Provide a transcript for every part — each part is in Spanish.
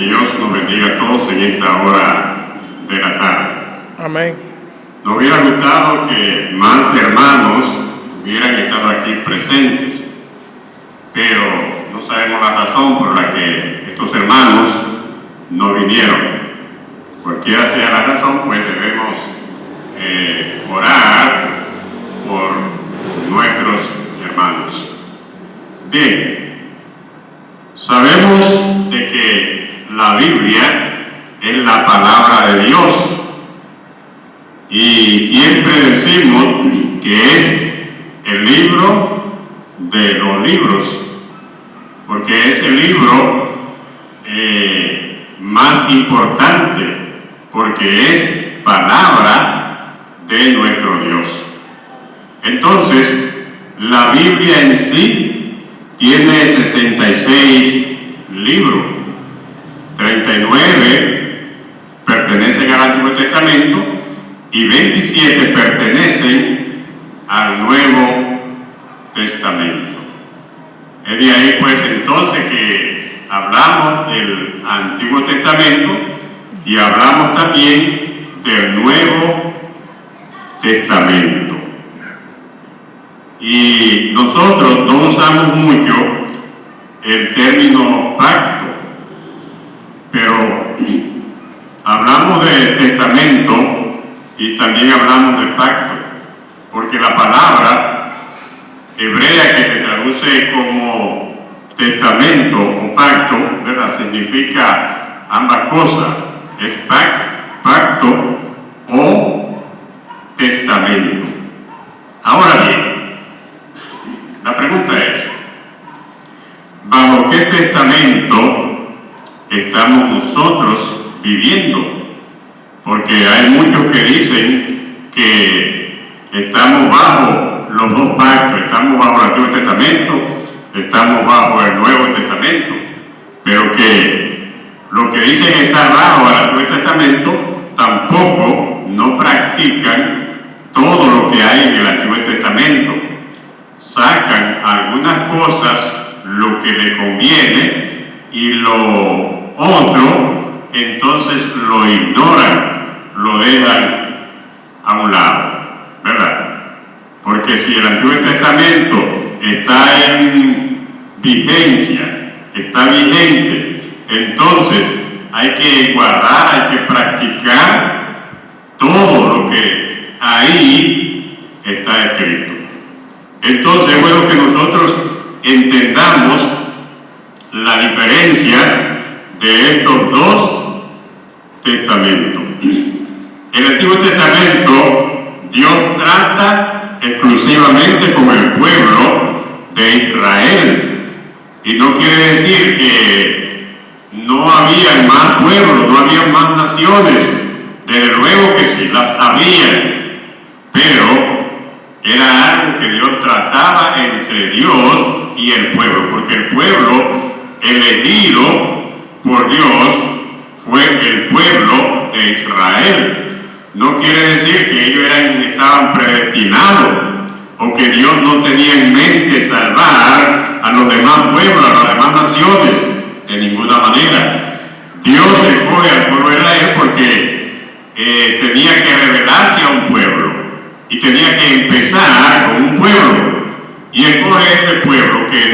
Dios nos bendiga a todos en esta hora de la tarde. Amén. Nos hubiera gustado que más hermanos hubieran estado aquí presentes, pero no sabemos la razón por la que estos hermanos no vinieron. Cualquiera sea la razón, pues debemos orar por nuestros hermanos. Bien, sabemos de que la Biblia es la palabra de Dios y siempre decimos que es el libro de los libros, porque es el libro más importante, porque es palabra de nuestro Dios. Entonces, la Biblia en sí tiene 66 libros, 39 pertenecen al Antiguo Testamento y 27 pertenecen al Nuevo Testamento. Es de ahí pues entonces que hablamos del Antiguo Testamento y hablamos también del Nuevo Testamento. Y nosotros no usamos mucho el término pacto, pero hablamos de testamento y también hablamos de pacto, porque la palabra hebrea que se traduce como testamento o pacto, ¿verdad?, significa ambas cosas, es pacto o testamento. Ahora bien, la pregunta es, ¿bajo qué testamento estamos nosotros viviendo? Porque hay muchos que dicen que estamos bajo los dos pactos, estamos bajo el Antiguo Testamento, estamos bajo el Nuevo Testamento, pero que lo que dicen estar bajo el Antiguo Testamento tampoco no practican todo lo que hay en el Antiguo Testamento. Sacan algunas cosas, lo que le conviene, y lo otro entonces lo ignoran, lo dejan a un lado, ¿verdad? Porque si el Antiguo Testamento está en vigencia, está vigente, entonces hay que guardar, hay que practicar todo lo que ahí está escrito. Entonces es bueno que nosotros entendamos la diferencia de estos dos testamentos. En el Antiguo Testamento, Dios trata exclusivamente con el pueblo de Israel. Y no quiere decir que no había más pueblos, no había más naciones. Desde luego que sí, las había, pero era algo que Dios trataba entre Dios y el pueblo, porque el pueblo elegido por Dios fue el pueblo de Israel. No quiere decir que ellos estaban predestinados o que Dios no tenía en mente salvar a los demás pueblos, a las demás naciones, de ninguna manera. Dios escoge al pueblo de Israel porque tenía que revelarse a un pueblo y tenía que empezar con un pueblo, y escoge este pueblo que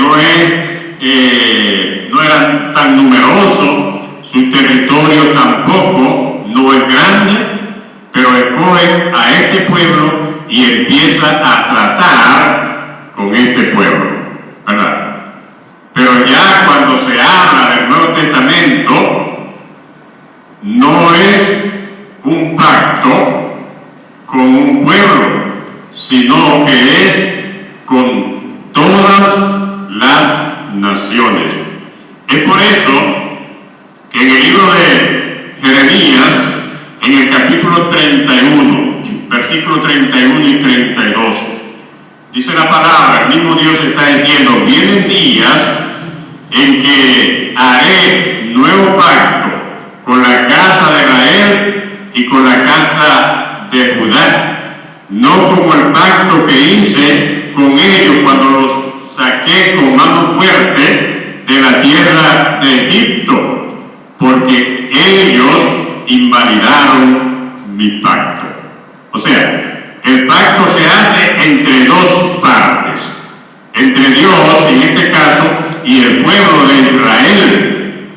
no era tan numeroso, su territorio tampoco no es grande, pero escoge a este pueblo y empieza a tratar con este pueblo, ¿verdad? Pero ya cuando se habla del Nuevo Testamento, no es un pacto con un pueblo, sino que es con todas las naciones. Es por eso que en el libro de Jeremías, en el capítulo 31, versículos 31 y 32, dice la palabra, el mismo Dios está diciendo: vienen días en que haré nuevo pacto con la casa de Israel y con la casa de Judá, no como el pacto que hice con ellos cuando los saqué con mano fuerte de la tierra de Egipto, porque ellos invalidaron mi pacto. O sea, el pacto se hace entre dos partes, entre Dios, en este caso, y el pueblo de Israel.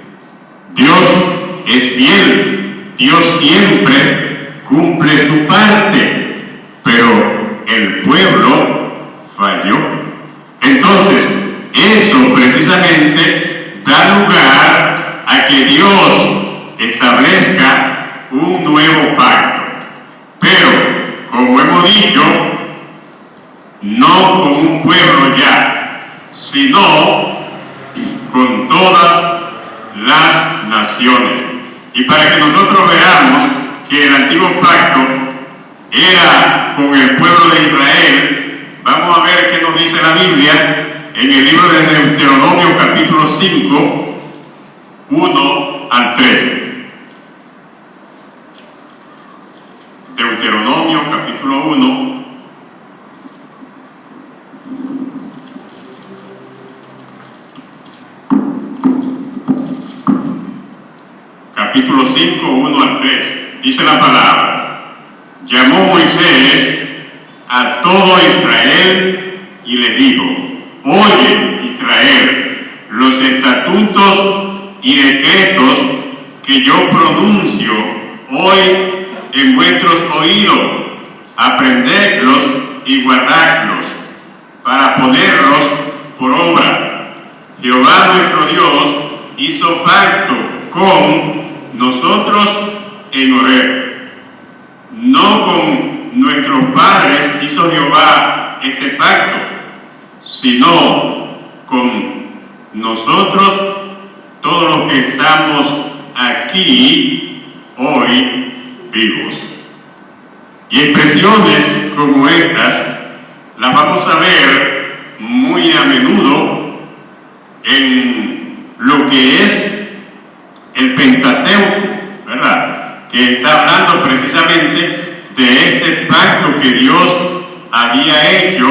Dios es fiel, Dios siempre cumple su parte, pero el pueblo falló. Entonces, eso precisamente da lugar a que Dios establezca un nuevo pacto. Pero, como hemos dicho, no con un pueblo ya, sino con todas las naciones. Y para que nosotros veamos que el antiguo pacto era con el pueblo de Israel, vamos a ver qué nos dice la Biblia en el libro de Deuteronomio capítulo 5, 1 al 3. Deuteronomio capítulo 1, capítulo 5, 1 al 3. Dice la palabra: llamó Moisés a todo Israel y le dijo: oye, Israel, los estatutos y decretos que yo pronuncio hoy en vuestros oídos, aprendedlos y guardadlos, para ponerlos por obra. Jehová nuestro Dios hizo pacto con nosotros en Horeb. No con nuestros padres hizo Jehová este pacto, sino con nosotros, todos los que estamos aquí hoy vivos. Y expresiones como estas las vamos a ver muy a menudo en lo que es el Pentateuco, ¿verdad? Que está hablando precisamente de este pacto que Dios había hecho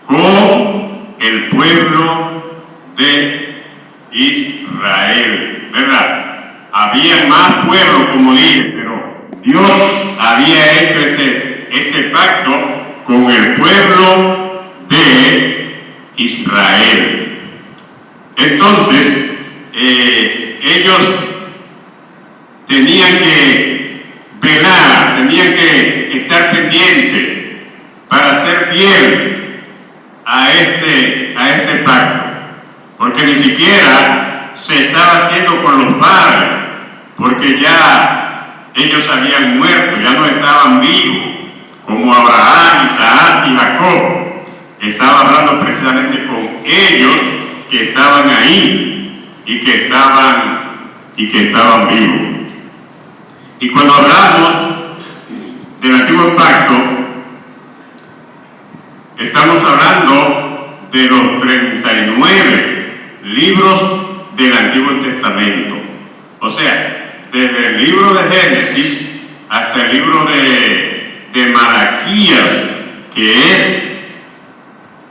con el pueblo de Israel, ¿verdad? Había más pueblos, como dije, pero Dios había hecho este pacto con el pueblo de Israel. Entonces, ellos tenían que velar, tenían que estar pendientes para ser fiel a este pacto, porque ni siquiera se estaba haciendo con los padres, porque ya ellos habían muerto, ya no estaban vivos, como Abraham, Isaac y Jacob. Estaba hablando precisamente con ellos que estaban ahí y que estaban vivos. Y cuando hablamos del antiguo pacto, estamos hablando de los 39 libros del Antiguo Testamento. O sea, desde el libro de Génesis hasta el libro de Malaquías, que es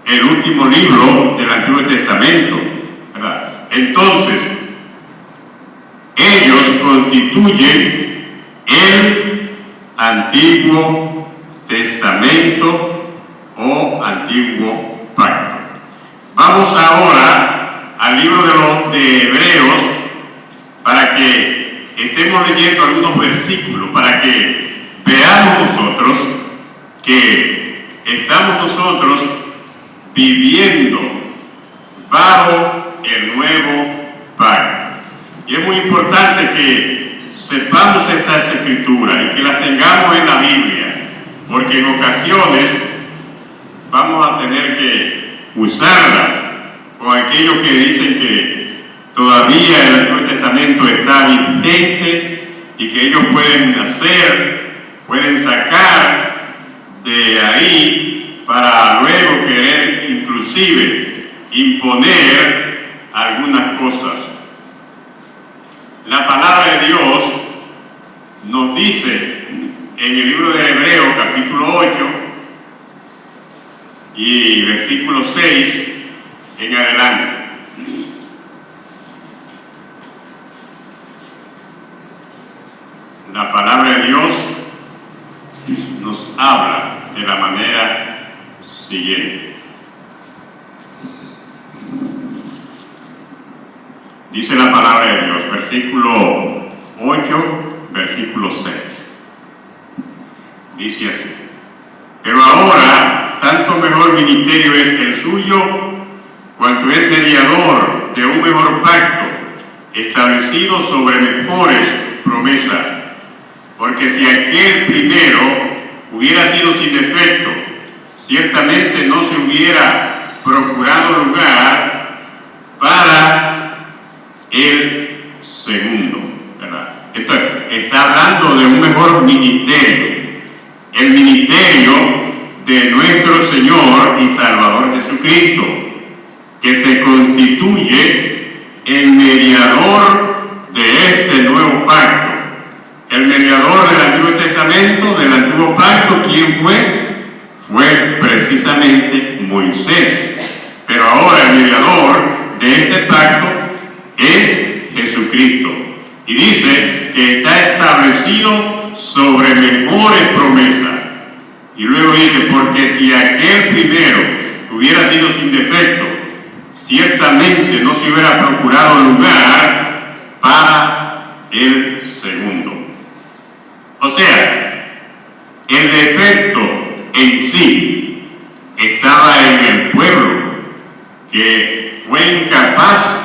el último libro del Antiguo Testamento, ¿verdad? Entonces, ellos constituyen el Antiguo Testamento o Antiguo Pacto. Vamos ahora al libro de Hebreos para que estemos leyendo algunos versículos, para que veamos nosotros que estamos nosotros viviendo bajo el nuevo pacto. Y es muy importante que sepamos estas escrituras y que las tengamos en la Biblia, porque en ocasiones vamos a tener que usarlas con aquellos que dicen que todavía el Antiguo Testamento está vigente y que ellos pueden sacar de ahí para luego querer inclusive imponer algunas cosas. La palabra de Dios nos dice en el libro de Hebreos capítulo 8 y versículo 6 en adelante: la palabra de Dios nos habla de la manera siguiente. Dice la palabra de Dios, versículo 8, versículo 6. Dice así: pero ahora, tanto mejor ministerio es el suyo, cuanto es mediador de un mejor pacto, establecido sobre mejores promesas. Porque si aquel primero hubiera sido sin defecto, ciertamente no se hubiera procurado lugar para el segundo, ¿verdad? Entonces, está hablando de un mejor ministerio, el ministerio de nuestro Señor y Salvador Jesucristo, que se constituye el mediador de este nuevo pacto. El mediador del Antiguo Testamento, del Antiguo Pacto, ¿quién fue? Fue precisamente Moisés. Pero ahora el mediador de este pacto es Jesucristo. Y dice que está establecido sobre mejores promesas. Y luego dice, porque si aquel primero hubiera sido sin defecto, ciertamente no se hubiera procurado lugar para el segundo. O sea, el defecto en sí estaba en el pueblo, que fue incapaz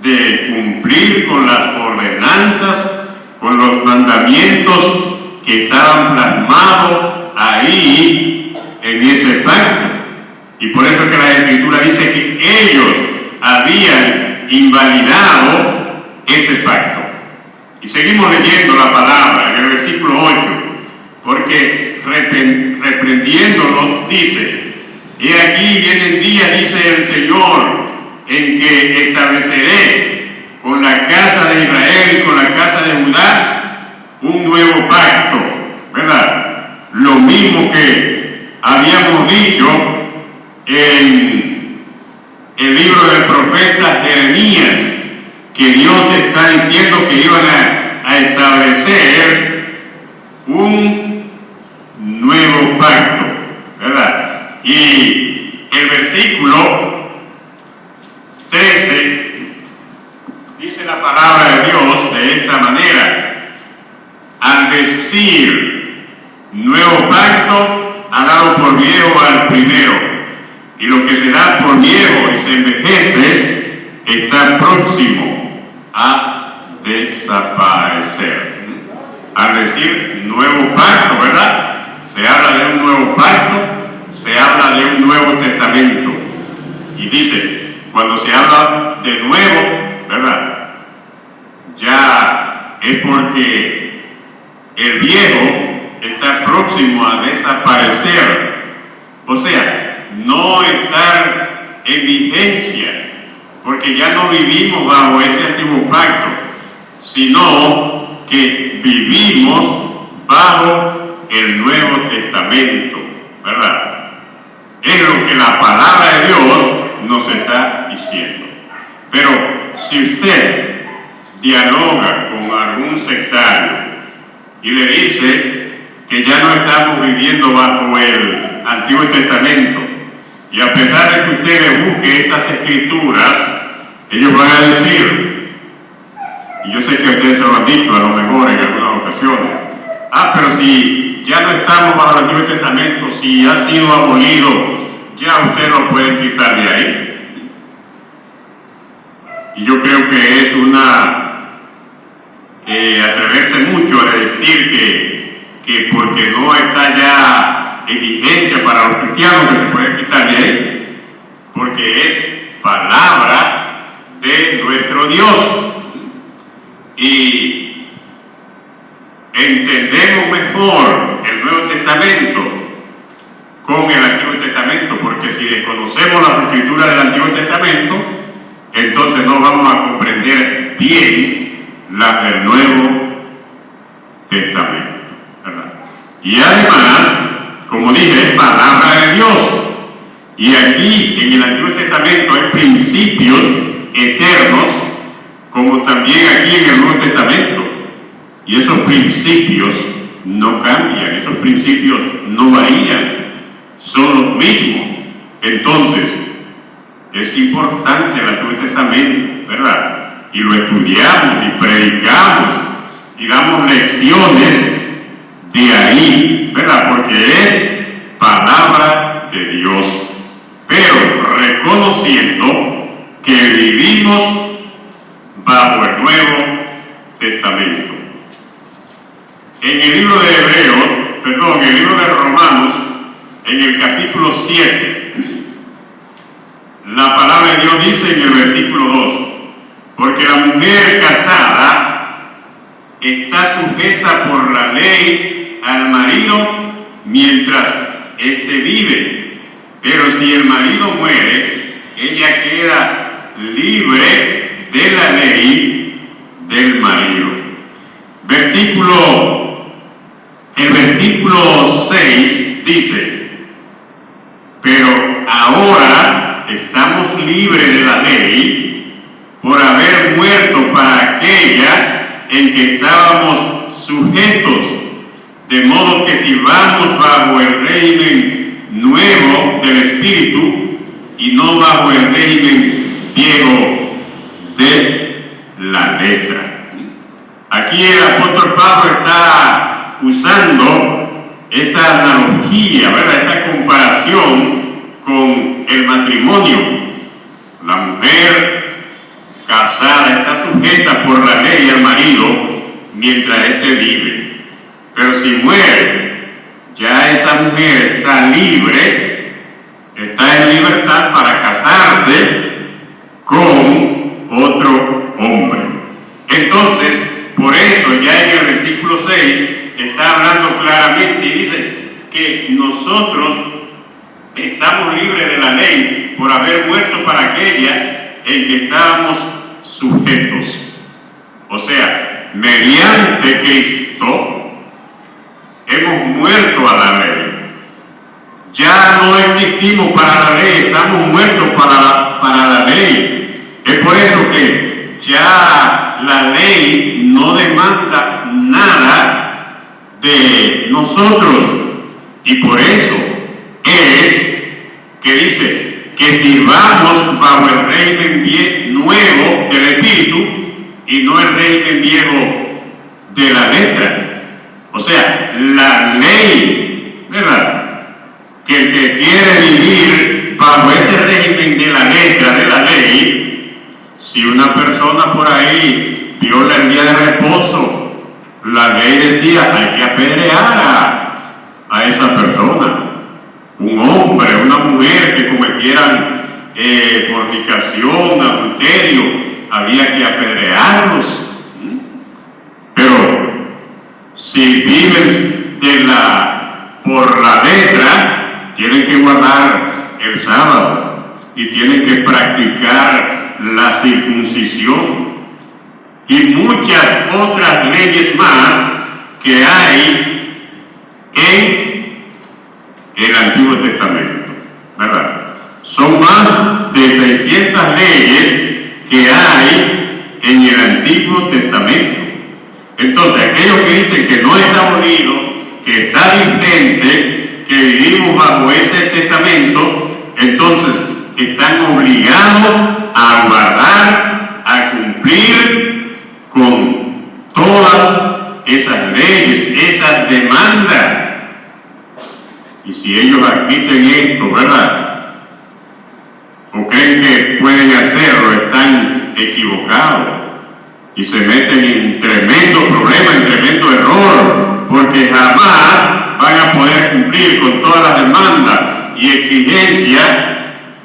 de cumplir con las ordenanzas, con los mandamientos que estaban plasmados ahí en ese pacto. Y por eso es que la Escritura dice que ellos habían invalidado ese pacto. Y seguimos leyendo la palabra en el versículo 8, porque reprendiéndolos dice: he aquí vienen días, dice el Señor, en que estableceré con la casa de Israel y con la casa de Judá un nuevo pacto, ¿verdad? Lo mismo que habíamos dicho en el libro del profeta Jeremías, que Dios está diciendo que iban a establecer un nuevo pacto, ¿verdad? Y el versículo 13 dice la palabra de Dios de esta manera: al decir nuevo pacto, ha dado por viejo al primero, y lo que se da por viejo y se envejece está próximo a desaparecer. Al decir nuevo pacto, ¿verdad? Se habla de un nuevo pacto, se habla de un nuevo testamento. Y dice, cuando se habla de nuevo, ¿verdad? Ya es porque el viejo está próximo a desaparecer. O sea, no estar en vigencia, porque ya no vivimos bajo ese antiguo pacto, sino que vivimos bajo el Nuevo Testamento, ¿verdad? Es lo que la palabra de Dios nos está diciendo. Pero si usted dialoga con algún sectario y le dice que ya no estamos viviendo bajo el Antiguo Testamento, y a pesar de que usted le busque estas escrituras, ellos van a decir, y yo sé que ustedes se lo han dicho a lo mejor en algunas ocasiones: pero si ya no estamos bajo el Antiguo Testamento, si ha sido abolido, ya ustedes lo pueden quitar de ahí. Y yo creo que es atreverse mucho a decir que porque no está ya en vigencia para los cristianos, que se puede quitar de ahí, porque es palabra de nuestro Dios. Y entendemos mejor el Nuevo Testamento con el Antiguo Testamento, porque si desconocemos las escrituras del Antiguo Testamento, entonces no vamos a comprender bien las del Nuevo Testamento, ¿verdad? Y además, como dije, es palabra de Dios. Y aquí en el Antiguo Testamento hay principios eternos, como también aquí en el Nuevo Testamento. Y esos principios no cambian, esos principios no varían, son los mismos. Entonces, es importante el Antiguo Testamento, ¿verdad? Y lo estudiamos y predicamos y damos lecciones de ahí, ¿verdad? Porque es palabra de Dios, pero reconociendo que vivimos bajo el Nuevo Testamento. En el libro de en el libro de Romanos, en el capítulo 7, la palabra de Dios dice en el versículo 2, porque la mujer casada está sujeta por la ley al marido mientras éste vive, pero si el marido muere, ella queda libre de la ley del marido. El versículo 6 dice, pero ahora estamos libres de la ley por haber muerto para aquella en que estábamos sujetos, de modo que si vamos bajo el régimen nuevo del Espíritu y no bajo el régimen viejo de la letra. Aquí el apóstol Pablo está usando esta analogía, ¿verdad? Esta comparación con el matrimonio. La mujer casada está sujeta por la ley al marido mientras éste vive. Pero si muere, ya esa mujer está libre, está en libertad para casarse con otro hombre. Entonces, por eso ya en el versículo 6 está hablando claramente y dice que nosotros estamos libres de la ley por haber muerto para aquella en que estábamos sujetos. O sea, mediante Cristo hemos muerto a la ley. Ya no existimos para la ley, estamos muertos para la ley. Es por eso que ya la ley no demanda nada de nosotros, y por eso es que dice que sirvamos bajo el régimen nuevo del Espíritu y no el régimen viejo de la letra. O sea, la ley, ¿verdad? Que el que quiere vivir bajo ese régimen de la letra de la ley, si una persona por ahí viola el día de reposo, la ley decía, hay que apedrear a esa persona. Un hombre, una mujer que cometieran fornicación, adulterio, había que apedrearlos. Pero si viven por la letra, tienen que guardar el sábado y tienen que practicar la circuncisión y muchas otras leyes más que hay en el Antiguo Testamento, ¿verdad? Son más de 600 leyes que hay en el Antiguo Testamento. Entonces, aquellos que dicen que no está abolido, que está vigente, que vivimos bajo ese testamento, entonces están obligados a guardar, a cumplir con todas esas leyes, esas demandas. Y si ellos admiten esto, ¿verdad? O creen que pueden hacerlo, están equivocados y se meten en tremendo problema, en tremendo error, porque jamás van a poder cumplir con todas las demandas y exigencias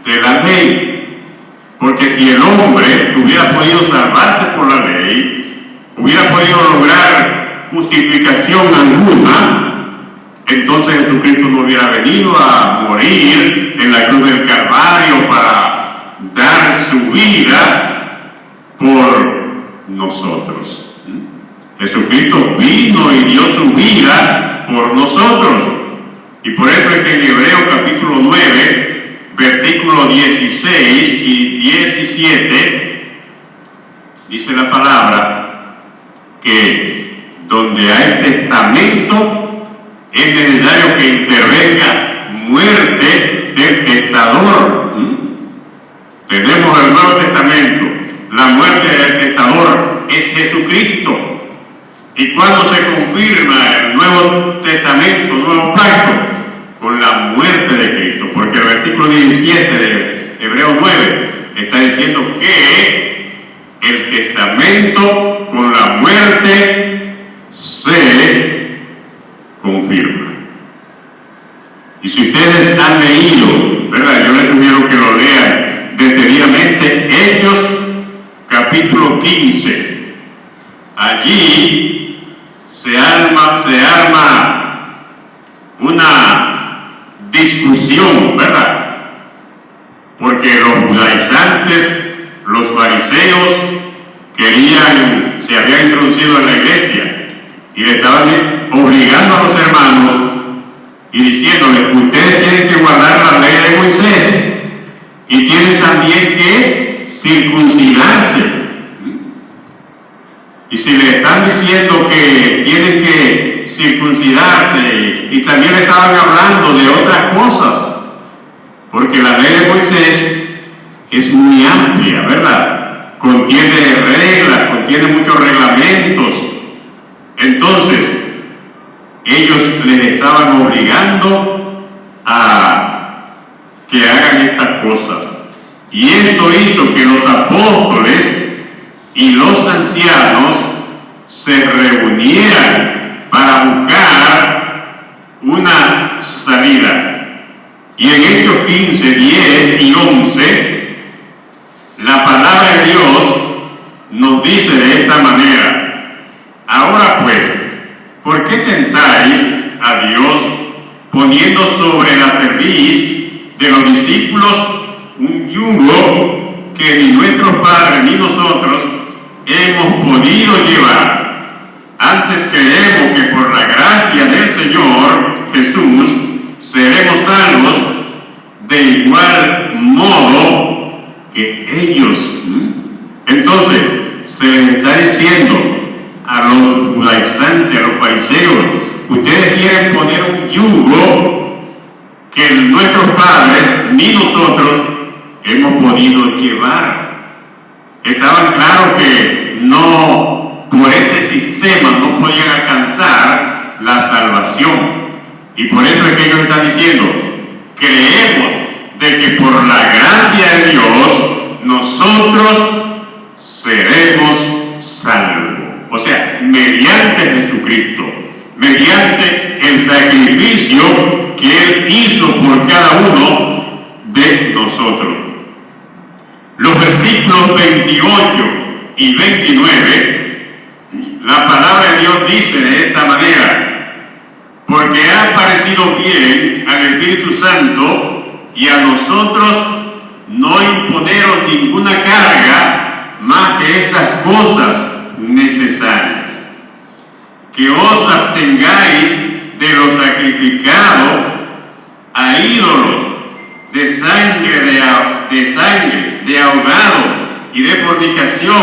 de la ley. Porque si el hombre hubiera podido salvarse por la ley, hubiera podido lograr justificación alguna, entonces Jesucristo no hubiera venido a morir en la cruz del Calvario para dar su vida por nosotros. Jesucristo vino y dio su vida por nosotros. Y por eso es que en Hebreos capítulo 9, versículos 16 y 17, dice la palabra que donde hay testamento, es necesario que intervenga muerte del testador. Tenemos el Nuevo Testamento, la muerte del testador es Jesucristo. ¿Y cuándo se confirma el Nuevo Testamento, Nuevo Pacto? Con la muerte de Cristo, porque el versículo 17 de Hebreos 9 está diciendo que el testamento con la muerte se confirma. Y si ustedes han leído, ¿verdad? Yo les sugiero que lo lean detenidamente, Hechos capítulo 15. Allí se arma una discusión, ¿verdad? Porque los judaizantes, los fariseos, se habían introducido en la iglesia y le estaban obligando a los hermanos y diciéndoles: ustedes tienen que guardar la ley de Moisés y tienen también que circuncidarse. Y si le están diciendo que tienen que circuncidarse, y también le estaban hablando de otras cosas, porque la ley de Moisés es muy amplia, ¿verdad? Contiene reglas, contiene muchos reglamentos. Entonces, ellos les estaban obligando a que hagan estas cosas. Y esto hizo que los apóstoles y los ancianos se reunieran para buscar una salida. Y en Hechos 15, 10 y 11, la palabra de Dios nos dice de esta manera: ahora pues, ¿por qué tentáis a Dios poniendo sobre la cerviz de los discípulos un yugo que ni nuestros padres ni nosotros hemos podido llevar? Antes creemos que por la gracia del Señor Jesús seremos salvos de igual modo que ellos. Entonces, se les está diciendo a los judaizantes, a los fariseos: ustedes quieren poner un yugo que nuestros padres ni nosotros hemos podido llevar. Estaban claros que no, por ese sistema no podían alcanzar la salvación. Y por eso es que ellos están diciendo: creemos de que por la gracia de Dios nosotros seremos salvos. O sea, mediante Jesucristo, mediante el sacrificio que Él hizo por cada uno de nosotros. Los versículos 28 y 29, la palabra de Dios dice de esta manera: porque ha parecido bien al Espíritu Santo y a nosotros no imponeros ninguna carga más que estas cosas necesarias, que os abstengáis de lo sacrificado a ídolos, de sangre, de ahogado y de fornicación,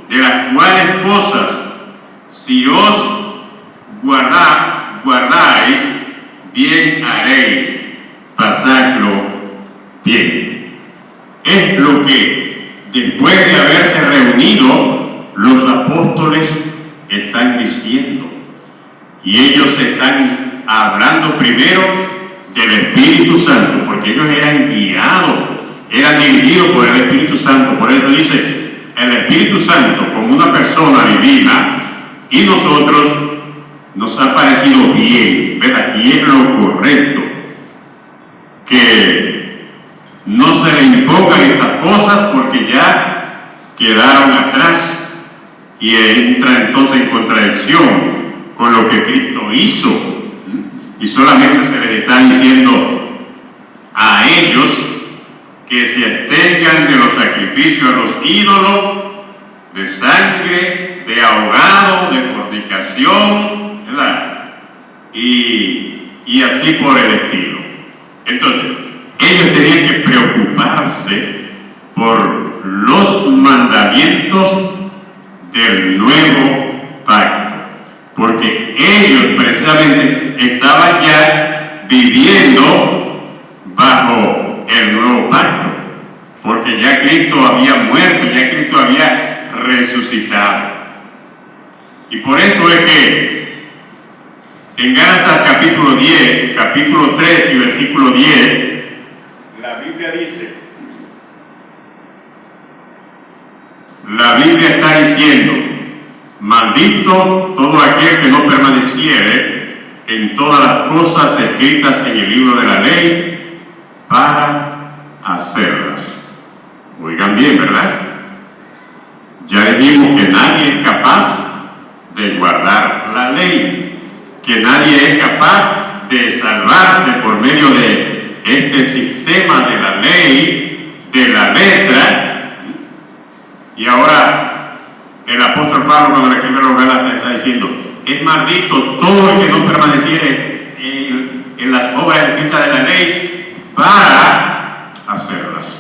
de las cuales cosas, si os guardáis, bien haréis, pasadlo bien. Es lo que, después de haberse reunido, los apóstoles están diciendo. Y ellos están hablando primero del Espíritu Santo, porque ellos eran guiados, eran dirigidos por el Espíritu Santo. Por eso dice: el Espíritu Santo como una persona divina, y nosotros nos ha parecido bien, ¿verdad? Y es lo correcto que no se le impongan estas cosas, porque ya quedaron atrás y entra entonces en contradicción con lo que Cristo hizo. Y solamente se les está diciendo a ellos que se abstengan de los sacrificios a los ídolos, de sangre, de ahogado, de fornicación, ¿verdad? Y así por el estilo. Entonces, ellos tenían que preocuparse por los mandamientos del nuevo pacto, ellos precisamente estaban ya viviendo bajo el nuevo pacto, porque ya Cristo había muerto, ya Cristo había resucitado. Y por eso es que en Gálatas capítulo 10, capítulo 3 y versículo 10, la Biblia dice, la Biblia está diciendo: maldito todo aquel que no permaneciere en todas las cosas escritas en el libro de la ley para hacerlas. Oigan bien, ¿verdad? Ya dijimos que nadie es capaz de guardar la ley, que nadie es capaz de salvarse por medio de este sistema de la ley, de la letra. Y ahora el apóstol Pablo, cuando le escribe a los Gálatas, está diciendo: es maldito todo el que no permaneciere en las obras escritas de la ley para hacerlas.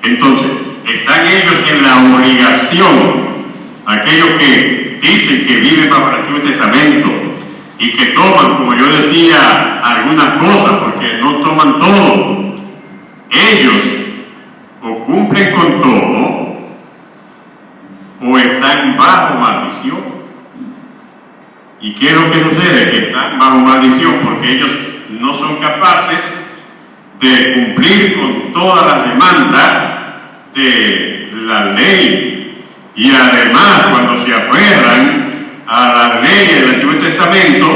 Entonces, están ellos en la obligación, aquellos que dicen que viven bajo el Antiguo Testamento y que toman, como yo decía, algunas cosas, porque no toman todo. Ellos o cumplen con todo o están bajo maldición. ¿Y qué es lo que sucede? Que están bajo maldición porque ellos no son capaces de cumplir con todas las demandas de la ley. Y además, cuando se aferran a las leyes del Antiguo Testamento,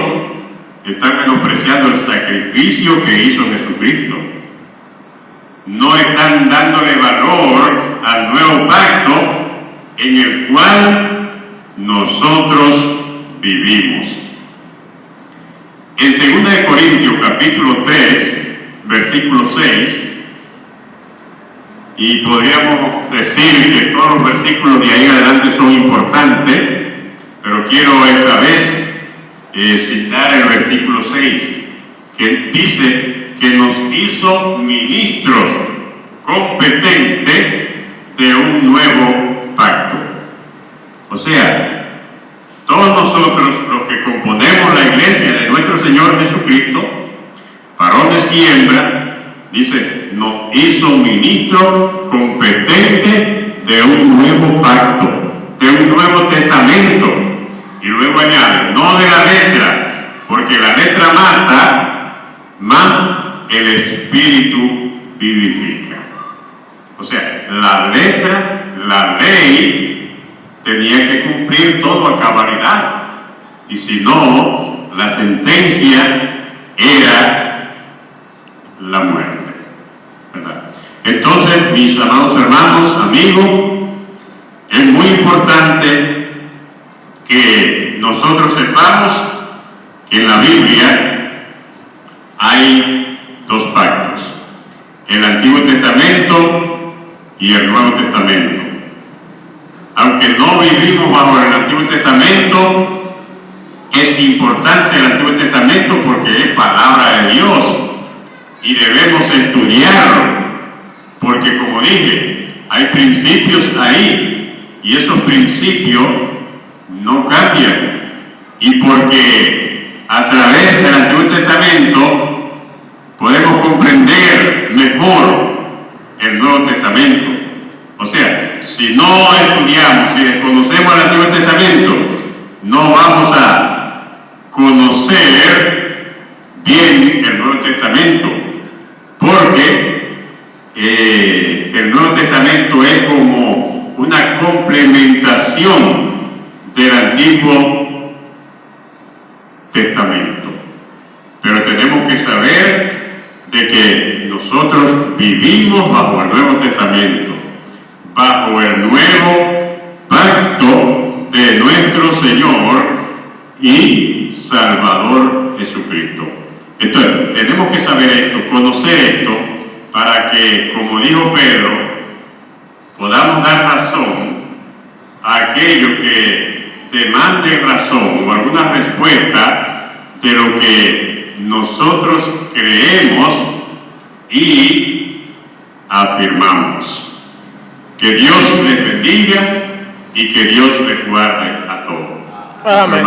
están menospreciando el sacrificio que hizo Jesucristo. No están dándole valor al nuevo pacto en el cual nosotros vivimos. En 2 Corintios capítulo 3, versículo 6, y podríamos decir que todos los versículos de ahí en adelante son importantes, pero quiero esta vez citar el versículo 6, que dice que nos hizo ministros competentes de un nuevo pacto. O sea, todos nosotros los que componemos la iglesia de nuestro Señor Jesucristo, varones y hembras, dice, nos hizo ministro competente de un nuevo pacto, de un nuevo testamento. Y luego añade, no de la letra, porque la letra mata, más el espíritu vivifica. O sea, la letra, la ley, tenía que cumplir todo a cabalidad. Y si no, la sentencia era la muerte, ¿verdad? Entonces, mis amados hermanos, amigos, es muy importante que nosotros sepamos que en la Biblia hay dos pactos: el Antiguo Testamento y el Nuevo Testamento. Aunque no vivimos bajo el Antiguo Testamento, es importante el Antiguo Testamento porque es palabra de Dios y debemos estudiarlo, porque como dije, hay principios ahí y esos principios no cambian, y porque a través del Antiguo Testamento podemos comprender mejor el Nuevo Testamento. O sea, si no estudiamos, si desconocemos el Antiguo Testamento, no vamos a conocer bien el Nuevo Testamento, porque el Nuevo Testamento es como una complementación del Antiguo Testamento. Pero tenemos que saber de que nosotros vivimos bajo el Nuevo Testamento, bajo el nuevo pacto de nuestro Señor y Salvador Jesucristo. Entonces, tenemos que saber esto, conocer esto, para que, como dijo Pedro, podamos dar razón a aquellos que demanden razón o alguna respuesta de lo que nosotros creemos y afirmamos. Que Dios les bendiga y que Dios les guarde a todos. Amén.